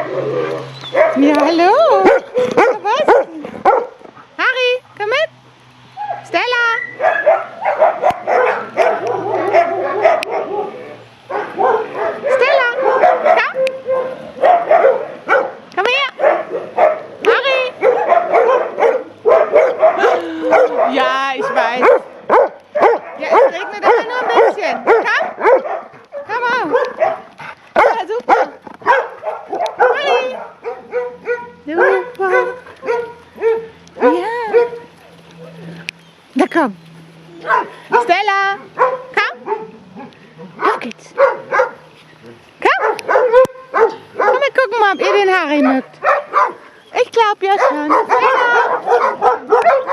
Ja, hallo. Was? Harry, komm mit. Stella. Stella, komm. Komm her. Harry. Ja, ich weiß. Ja, es regnet aber nur ein bisschen. Komm. Komm auf. Ja, super. Harry. Super. Ja. Na komm. Stella. Komm. Auf geht's. Komm. Komm, wir gucken mal, ob ihr den Harry mögt. Ich glaube ja schon. Stella.